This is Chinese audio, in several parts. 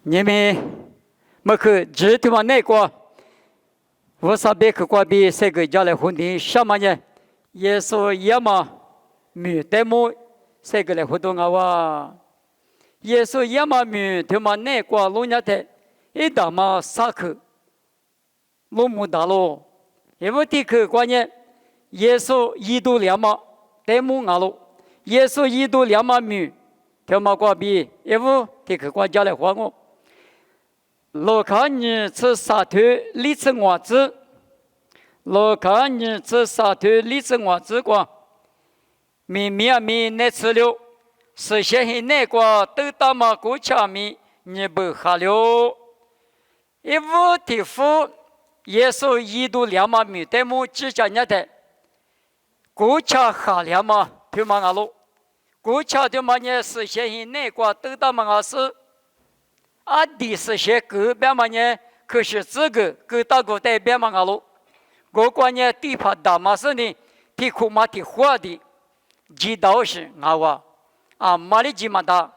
你们没去指头嘛那个，我啥别去过比这个家来婚礼什么呢？耶稣也嘛没得么这个来活动啊哇，耶稣也嘛没他妈那个路伢的，一打嘛啥去，路木大路，因为地去关键，耶稣一度两嘛，得么啊路，耶稣一度两嘛没，他妈过比，因为地去关家来活我。老看你吃沙腿，你吃我子；老看你吃沙腿，你吃我子光。米那吃了，是现在那个都他妈过家米，你不喝了。一无的夫，耶稣一度两嘛米的么只讲人的，过家喝两嘛，他妈阿路，过家的嘛呢是现在那个都他妈阿是。啊，第四些个别嘛呢？可是这个个大个代表嘛阿路，我关呢地怕大嘛是呢，地苦嘛地活的，知道是阿哇啊，马里吉嘛大，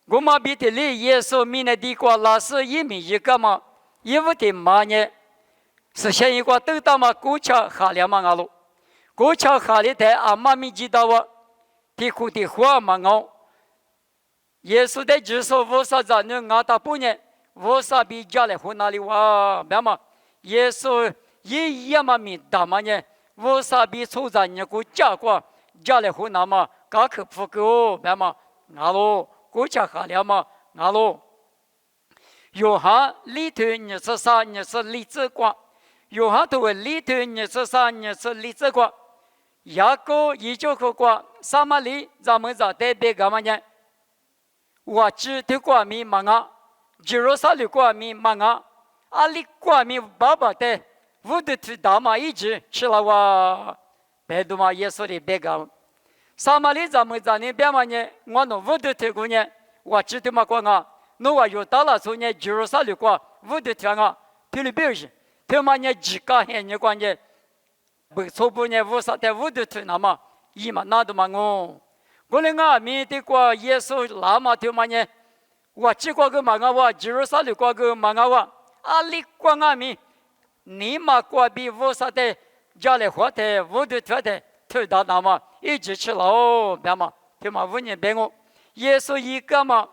我嘛比的里耶稣米呢地瓜拉是一米一个嘛，因为的嘛呢，是现一个都大嘛古桥下了嘛阿路，古桥下里的啊嘛米知道哇，地苦地活嘛熬。耶稣的指说我啥子呢？俺大不呢？我啥比家来湖哪里哇？别嘛，耶稣也嘛米大嘛呢？我啥比出在呢？个家过家来湖哪嘛？嘎克不够别嘛？俺喽，国家下了嘛？俺喽。约翰里头你是啥？你是李子光。约翰头里头你是啥？你是李子光。雅各一九个光，撒玛利咱们在代表干嘛呢？我只的过米忙啊，吉罗萨的过米忙啊，阿里过米爸爸的，我的去大马一直吃了我，白度嘛耶稣的白干，撒玛利咱们在那边嘛呢，我弄我的去过呢，我只的嘛过啊，那我有到了从呢吉罗萨的过，我的去啊，去了表示，他嘛呢几个很呢关键，不错不呢我啥的我的去那么，伊嘛那都嘛我。我那个米的过耶稣拉嘛就嘛呢，我只过个嘛我，吉罗萨的过个嘛我，阿里过个米，你嘛过比我啥的家里活的，我的ធ្វើ的，推到那嘛，一直吃了，别嘛，就嘛5年别我，耶稣一个嘛，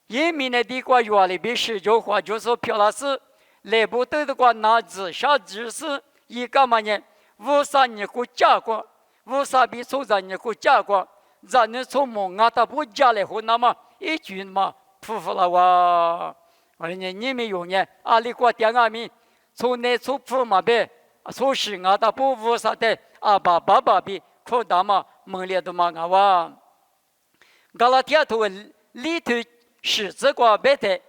一米的地过原里比十九话就是漂拉斯，来不得的过拿子下只是一个嘛呢，我啥你过家过，我啥比出在你过家过。咱那从梦啊，他不家来湖那么一句嘛，夫妇了哇！我说你们有呢，阿里过点阿米，从那从夫嘛呗，从事啊，他不无啥的，阿爸爸比可大嘛，梦里头嘛啊哇！噶拉天头里头是这个别的，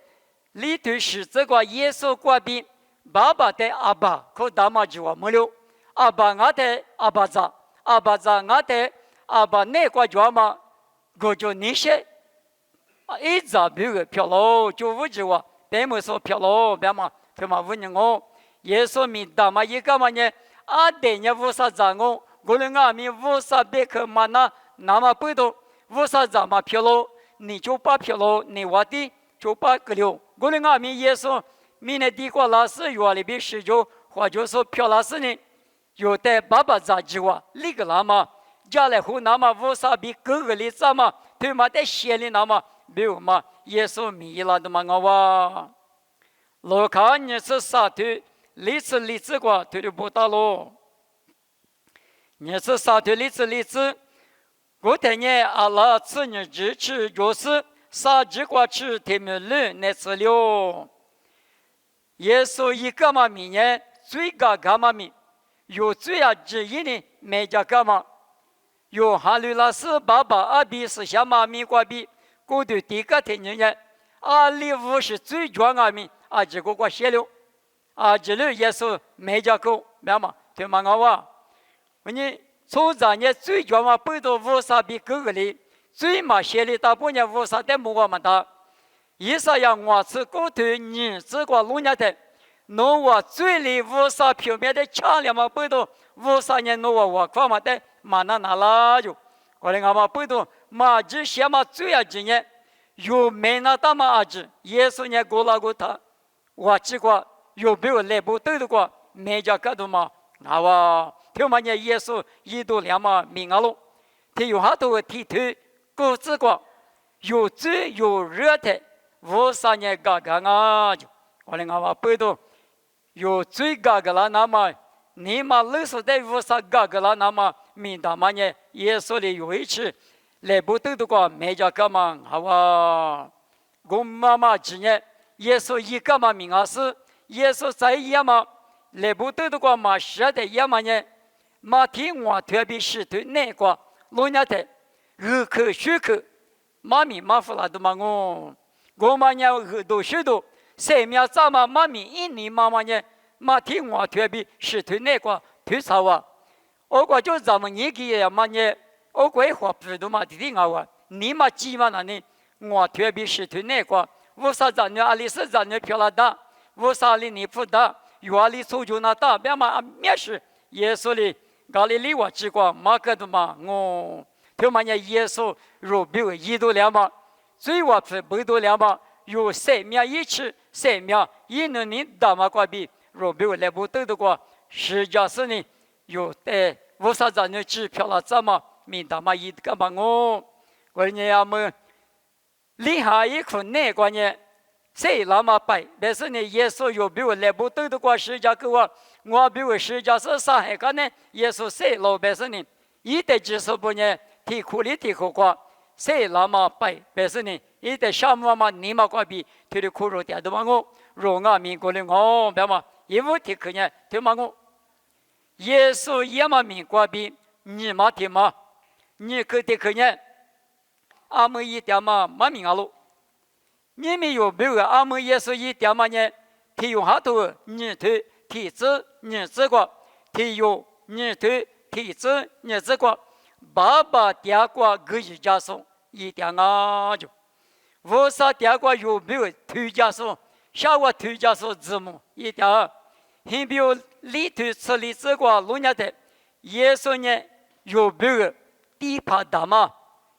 里头是这个耶稣过比爸爸的阿爸可大嘛就话没了，阿爸我的阿爸咋，阿爸咋我的。阿爸那个叫嘛，我就那些，一早别个漂喽，就我就话，别么说漂喽，别嘛，别嘛问你我，耶稣米大嘛一个嘛呢，阿爹呢无啥子我那阿米无啥别个嘛那么不多，无啥子嘛漂喽，你就把漂喽，你话的就把个了，我那阿米耶稣米那地瓜老师原里边是就或者说漂老师呢，有的爸爸咋计划，那个那么。家来湖那么无啥比哥哥里咋嘛？对嘛在县里那么没有嘛？耶稣米了的嘛我哇！老看你是啥腿？里子过腿就不大喽。你是啥腿？里子，我听你阿拉吃你只吃就是啥只过吃他们人那吃了。耶稣一个嘛米呢？最高干嘛米？有最啊之一呢？没家干嘛？有哈律拉斯爸爸阿比是小妈咪过比，过对第个天人阿里乌是最壮阿米，阿这个过写了，阿这里也是没家狗，明嘛？对嘛我话，你从咱也最壮嘛，不多乌啥比哥哥里，最嘛写里大半年乌啥的木我们大，意思要我吃过对你这个路伢的，弄我嘴里乌啥表面的强烈嘛不多，乌啥年弄我快嘛的。嘛那啦就，我哋阿妈不懂，嘛只些嘛最要经验，有没那大嘛阿子，耶稣呢过那个他，我只过有没有来不对的过，没家个的嘛，啊哇，听嘛呢耶稣一度两嘛明阿喽，他有好多提头，各自过有罪有热的，我啥呢嘎嘎啊就，我嘞阿哇背到有罪嘎嘎啦那么，你嘛勒索在我啥嘎嘎啦那么，明大嘛呢耶稣的有一次。来不得的话，没家干嘛？好啊，我妈妈今年耶稣一干嘛名啊是耶稣在也嘛，来不得的话嘛是的也嘛呢，嘛听我特别是对那个老年的儿科学科，妈咪妈夫拉的嘛我嘛呢耳朵许多，生命咋嘛妈咪一年妈妈呢，嘛听我特别是对那个推啥哇，我就咱们年纪也嘛呢。我规划不都嘛弟弟我话，你嘛几嘛那呢？我特别是对那个，我啥子呢？阿里是咱呢漂亮大，我啥里你不大，原里出就那大，别嘛面试耶稣里，咖喱里我吃过，马克的嘛我，他嘛呢耶稣肉饼一度两嘛，最我不多两嘛，有生命一起，生命一能你大嘛关闭，肉饼来不得的过，实际是呢有的，我啥子呢吃漂亮怎么？明大嘛一个嘛我呢要么厉害一口那个呢，谁那么白？但是呢，耶稣有比我来不得的过世界给我比我世界是啥海个呢？耶稣谁老百姓呢？一代接受不呢？提苦力提苦瓜，谁那么白？但是呢，一代项目嘛，你嘛关闭，提的苦肉点的嘛若我民国的别嘛，一无提可呢，对嘛耶稣也嘛民关闭，你嘛提嘛。你可得可呢？阿们一点嘛，没名了。你们有没有阿们也是一点嘛呢？他有好多你头体质，你这个他有你头体质，你这个爸爸爹个个一家说一点啊就。我啥爹个有没有头家说？下我头家说字母一点。还比如里头吃里这个老年的，耶稣呢有没有？地帕大嘛，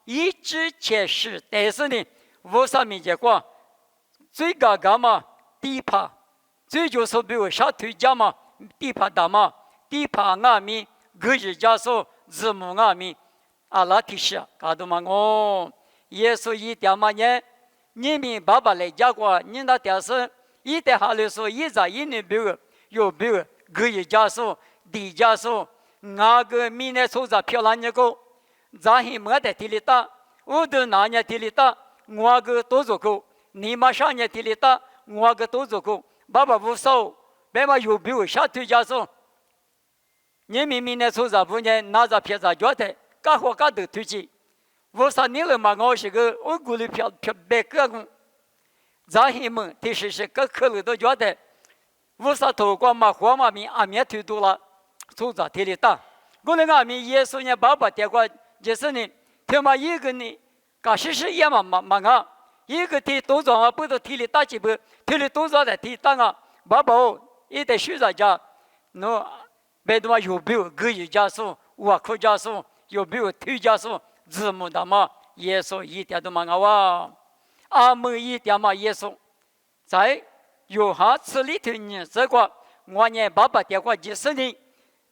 一直解释，但是呢，我上面讲过，最高干嘛？地帕，最就是比如小腿家嘛，地帕大嘛，地帕阿米，个人家说字母阿米，阿拉提示，搞得嘛耶稣一点嘛呢，你们爸爸来讲过，你那点是，一点下来说，一在一年比如有比如个人家说，地家说，那个明年出在漂亮那个。咱还没得地里大，我都那年地里大，我个多足够。你妈上年地里大，我个多足够。爸爸不少，别嘛有比我下腿家说，你明年出在不年拿着票在脚的，干活干都推起。我说你了嘛，我是个我鼓励票别个工，咱还没第是个可能都觉得，我说头光嘛活嘛面阿面推多了，出在地里大。我那阿面耶稣呢，爸爸爹个。就是呢，他妈一个呢，搞事事也嘛一个提多少啊，不都提里大几步，提里多少的提大啊，爸爸一得学在家，喏，别的嘛有没有个人家说，我可家说，有没有推家说，字母的嘛，耶稣一点都嘛哇，阿门一点嘛耶稣，在有哈吃里头呢，这个我呢爸爸爹个就是呢，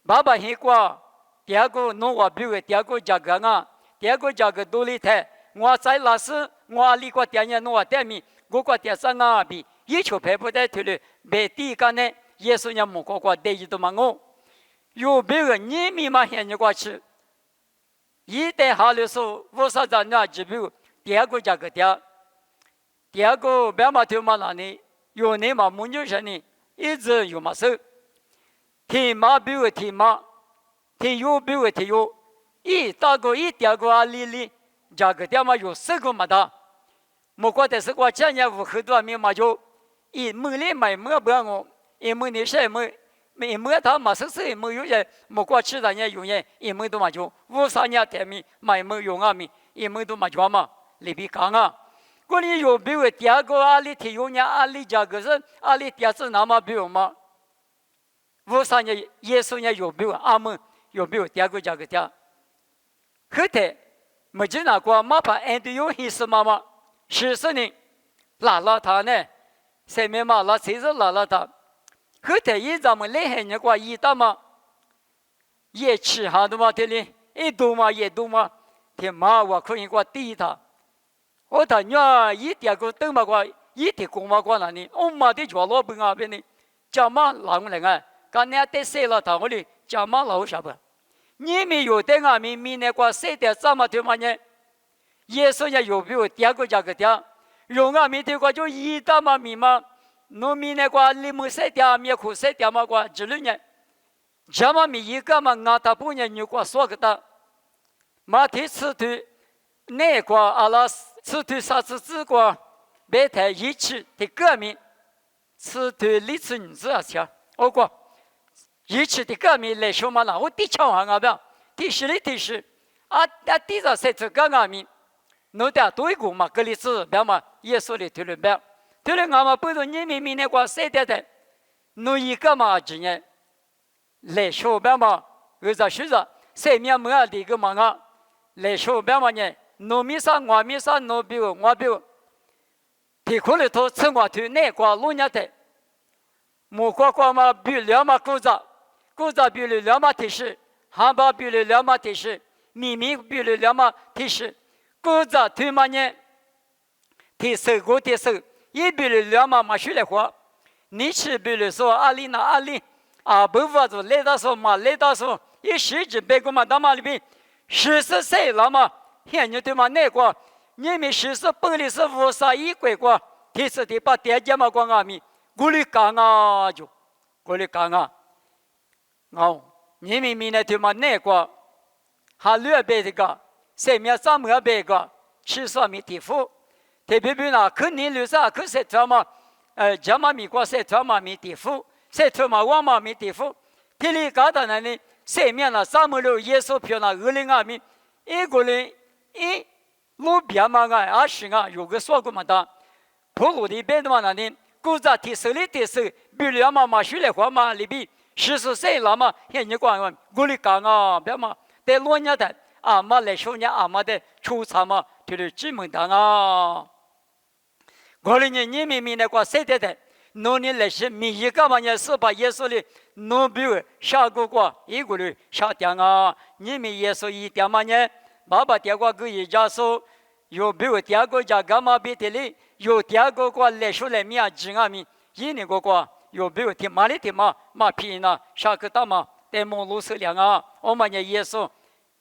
爸爸黑过。第二个弄我比如第二个价格啊，第二个价格多里台，我在那时我里个店呢弄我店面，我个店上啊比一球赔不得头了，别第一个呢也是人某个第一都嘛有别个你们嘛现在过去，一旦下来说我啥子呢？就比如第二个价格点，第二个别嘛头嘛那里有你嘛没有啥呢，一直有嘛手，天马比如天马。天有比为天有，一大个一第二个啊里，价格点嘛有四个嘛的，莫过的是我今年五很多面嘛就，一每年买没不我，一每年是没他嘛是没有人，莫过吃的人有人，一每都嘛就53年台面买没有啊面，一每都嘛就嘛，里边讲啊，过年有比为第二个啊里天有人啊里价格是啊里第二次那么比如嘛，53年耶稣年有比为阿门。有没有第二个价格点？后头没见那个马把安都有意思妈妈， 40年拉拉他呢，上面嘛拉谁是拉拉他？后头一咱们来很人过一大嘛，也吃哈的嘛这里一多嘛也多嘛，天嘛我可以过低他，我他娘一点个等嘛过一点公嘛过哪里？我妈的脚老笨啊边呢，家嘛老人啊，刚才得谁了他我哩家嘛老啥不？你们有的俺们明年过谁的怎么对嘛呢？耶稣也有比如第二个价格的，用俺们的过就一大嘛米嘛。农民那个你们谁掉米苦谁掉嘛个之类呢？这么米一个嘛，俺他不呢，你过说个的，马蹄吃土，那个阿拉吃土啥子子个，白台一起的革命，吃土历史你知道些？我过一起的革命来说嘛啦，我地抢行啊不？提示的提示，地上谁这个俺们，弄点多一个嘛，个例子别嘛，耶稣的推论别。对了，俺们不是你们明年过谁的，弄一个嘛今年来说别嘛，我在说着，谁面没的一个嘛啊，来说别嘛呢，农民上我民上农比我比，提苦里头吃我头那个老年的，木瓜瓜嘛比两嘛谷子比了两嘛提示，汉堡比了两嘛提示，米比了两嘛提示，谷子推嘛呢，提示过提示。一比如两嘛学来话，你去比如说阿里那阿里啊，不发就来到说嘛来到说，一时之别个嘛到嘛里边，40岁了嘛，现你对嘛那个，你们48里是50一块个，提示的把大家嘛讲阿米，过来讲啊就，过来讲啊，哦，你们明年对嘛那个，还2百这个，3面3百个，70米地府。特别比那可能留下可是他嘛，这嘛米过是他嘛米地府，是他嘛我嘛米地府，这里搞到那里，上面那306耶稣票那202米，一个人一路边嘛个20啊，有个说过嘛的，普鲁的边的嘛那里，古早提手里提手，比如嘛学来话嘛里边，40岁了嘛，现你讲嘛，我里讲啊，别嘛，在老年的阿妈来说呢，阿妈的出场嘛，就是基本上啊。我哩你们明年过谁的？农历来是每一个嘛呢是把耶稣的农比下个过一个哩下点啊！你们耶稣一点嘛呢？爸爸点过个一家说，有比如点个家干嘛别的哩？有点个过来说来面几啊米，一年个过有比如听马里听嘛马皮呢下个大嘛，在梦路是两啊！我们呢耶稣，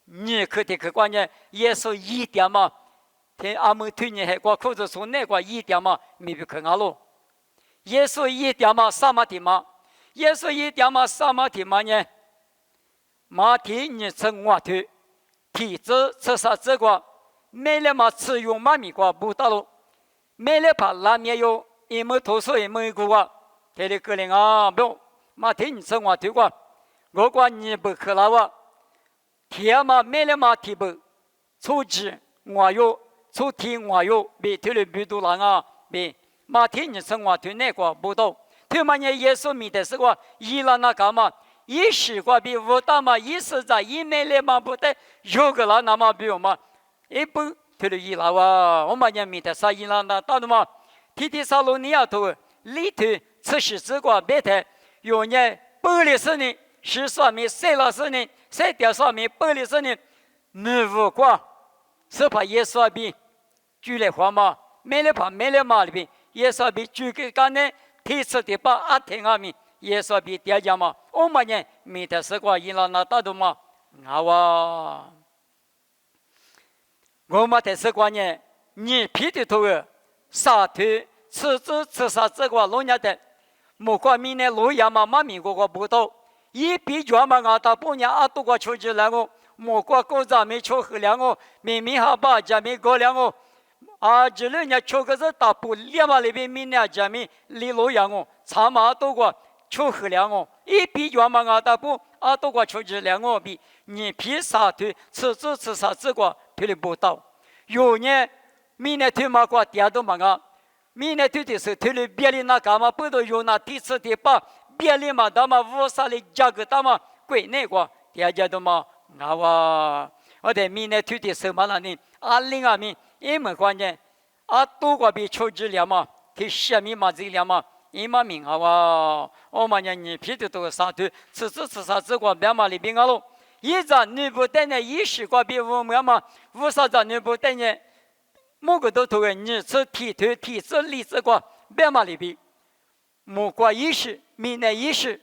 你可得可关键耶稣一点嘛。听阿们推荐还过口子说那个一点嘛，没必看阿喽。耶稣一点嘛，啥嘛的嘛？耶稣一点嘛，啥嘛的嘛呢？马蹄你吃我头，蹄子吃啥子个？买了嘛吃用嘛米个不到喽。买了把拉面油，一门投诉一门一个个，这里个人啊不，马蹄你吃我头个，我个你不喝了哇？铁嘛买了嘛蹄不，粗鸡我有。出天我有比头里比多人啊比马天你生活头那个不到，头嘛你耶稣米的是个伊拉那干嘛？一时个比武大嘛，一时在一美来嘛不得，有个啦那么比我嘛，一不头里伊拉哇，我们家米的啥伊拉那到的嘛，天天沙罗尼亚头里头吃食这个别的，有年80年，10米30年，3.3米80年，没无过，是怕耶稣比。举来话嘛，买了嘛里边，也说比举个干呢，提出的把阿天阿米，也说比大家嘛，我们呢，没得是个伊朗那大多嘛，好啊，我们的是个呢，你皮的头儿，沙头吃啥子个老年的，莫怪明年路亚嘛，民国个不到，一比较嘛，俺大半年阿多个出去来个，莫怪高咱没出去两个，明明好把家没搞两个。这2年出个是大埔2万里边明年家面里路样哦，长马多个出去两个，一比较嘛大埔多个出去两个比，你皮沙头吃啥子个皮里不到，有年明年头嘛个点都嘛个，明年头的是头里别里那干嘛不都有那第四第八别里嘛他嘛50里价格他嘛贵那个大家都嘛我的明年头的是嘛那呢20啊米。一门关键，都过比求治了嘛，提下面嘛这了嘛，伊嘛明啊哇，我们你皮的都杀头，此啥子过别嘛里边啊喽，一张你不等呢，一时过比我们嘛，无啥子你不等呢，某个都头个你此提头提这例子过别嘛里边，莫过一时，明年一时，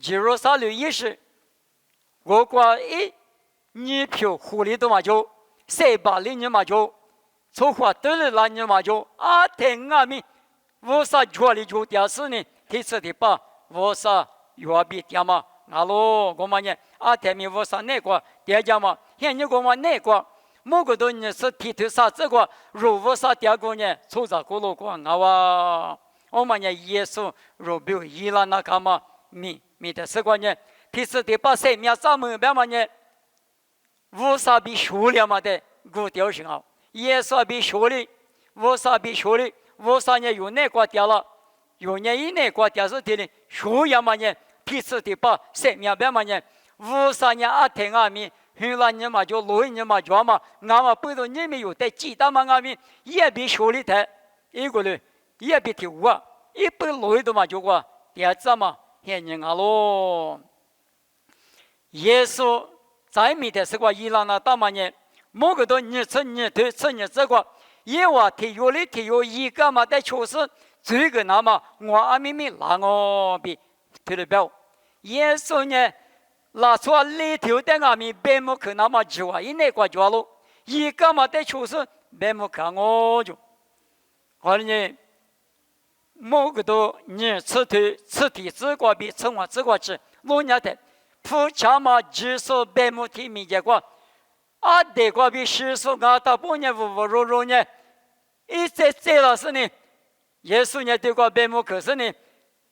吉罗沙六一时，我过你票狐狸都嘛就，380你嘛就。从话得了那你嘛就听啊咪，我啥家里就电视呢？第次的吧，我啥药比点嘛？喽，我们呢听咪我啥那个点家嘛？现你我们那个，某个都你是提头啥这个，如我啥点个呢？从啥过路过哇？我们呢耶稣如比如伊拉那干嘛？咪的是个呢？第次的吧，谁面啥么别嘛呢？我啥比学了嘛的，我屌行啊！耶稣比学历，我啥比学历，我啥呢？有那个掉了，有年以内个掉是的呢，学呀嘛呢？第次的吧，谁明白嘛呢？我啥呢？听阿弥，后来你嘛就录你嘛讲嘛，俺嘛不知你们有在记得嘛？阿弥也比学历的，一个人也比听我，一本录的嘛就个点子嘛，现人啊喽。耶稣在面的是个伊朗那大嘛呢？某个都你吃你对吃你这个，也话提有的提有一个嘛的确实这个那么我阿咪咪拿我比提了表，耶稣呢拿出里头的阿咪白木克那么就话以内个就了，一个嘛的确实白木克我就，后来呢某个都你吃提这个比吃我这个吃，老年的普查嘛只说白木提米结果。得过比世俗啊，大半年无肉呢，一直这了是呢，耶稣呢对过白木可是呢，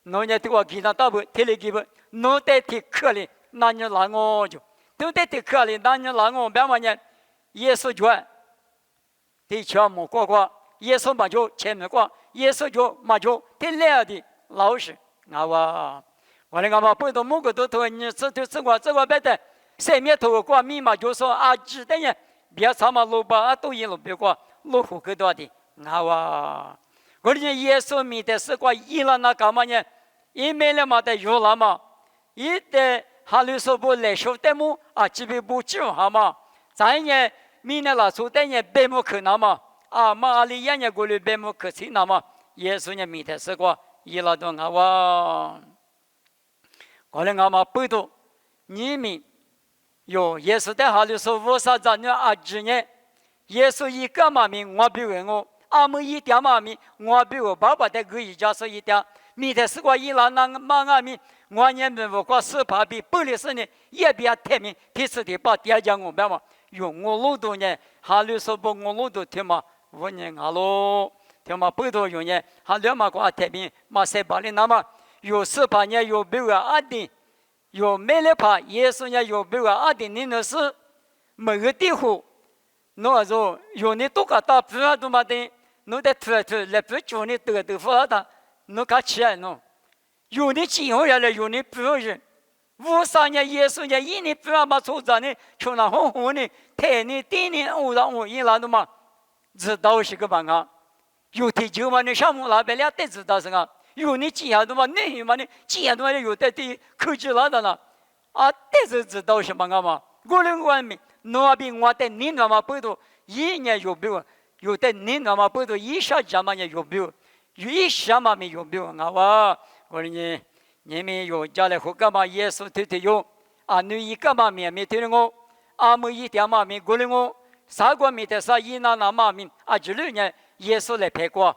侬呢对过其他大不提了几不，侬得提课哩，那你拿我就，都得提课哩，那你拿我别嘛呢，耶稣就，提全部过，耶稣嘛就前面过，耶稣就嘛就提来的老实，我那个嘛不懂某个都头你这个别的。谁面头过密码就说知的人别他妈路吧都一路别过路虎可多的我的耶稣米的是过伊朗那干嘛呢？一没了嘛的有了嘛，一的哈律说不来说的么这边不就好嘛？咱也米呢拉出的人白木可那么嘛阿里人也过来白木可去那么耶稣呢米的是过伊朗的我的嘛不懂你们。耶稣在哈里说我啥子呢知呢？耶稣一个嘛名我比我，阿姆一点嘛名我比我爸爸的个一家说一点，米的是个伊朗那嘛阿名，我呢们我过是怕比不里是呢也比较太明，第四的把第二讲我别嘛，用我路途呢哈里说不我路途听嘛，我呢阿罗听嘛不多用呢，哈里嘛过太明嘛谁把你那么有是怕呢有比我阿弟。有没了怕，耶稣呢有比如的你那是每个地方，那说有你多个大不要多嘛的，侬得突来不叫你得不好的，侬看起来侬，有你今后下来有你不要人，无啥呢耶稣呢一年不要嘛出着呢，从那红红呢，太呢第年偶然我一来的嘛，知道是个办法，有的就嘛你项目那边俩得知道是个。有你记下的嘛，那嘛呢？记下的嘛有的的科技来的呢，但是知道什么个嘛？我认为咪，那边我的你那么不多，一年有比如，有的你那么不多，一下子嘛也有比如，一下嘛没有比如我呢，你们有家里户干嘛？耶稣推有你一个嘛没推我，没一点嘛没过来我，啥个没得啥一那嘛没这里呢？耶稣来陪过，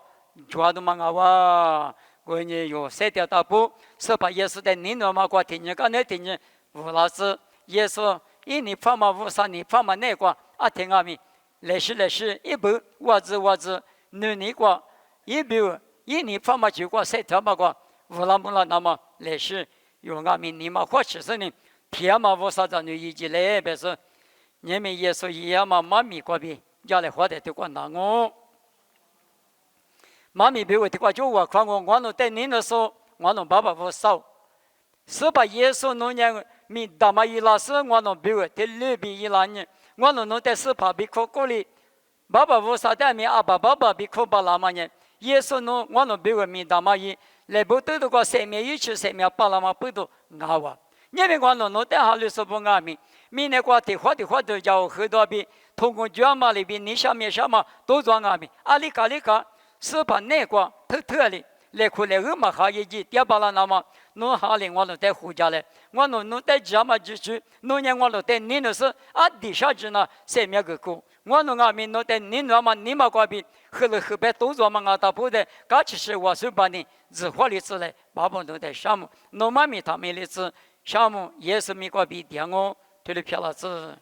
主要的嘛我。我呢有三条大步，是把耶稣的你那么过听你刚才听你吴老师耶稣一年放嘛无啥年放嘛那个听阿弥来是一步我子你过一步一年放嘛就过三条嘛过无拉木拉那么来是有阿弥你嘛或者是呢天嘛无啥子你一起来别是你们耶稣一样嘛妈咪过比要来活的都过难我。妈咪比我的话就我看我能带您的时候，我能爸爸不少，是把耶稣农年米大马伊拉是我能比我的六比伊拉呢，我能带是怕比可过里爸爸我啥代面阿爸爸爸比可巴拉嘛呢？耶稣侬我侬别个名大嘛伊，来不得的个生命一起生命巴拉嘛不都阿哇？因为我侬带下来说不阿米，明年我的话都叫很多比通过专嘛里边你下面都做阿米，阿里嘎是把那个特里。来回来我们下一季第八了，那么侬下来我都带回家来，我侬带家嘛进去，侬年我都带你那是啊地下去呢，生命个过，我侬阿面侬带你那么你嘛关边，后来后边都做嘛阿大不的，噶其实我是把你自活里子来，把我都带项目，侬嘛咪他们里子项目也是咪关边点我，对了漂了子。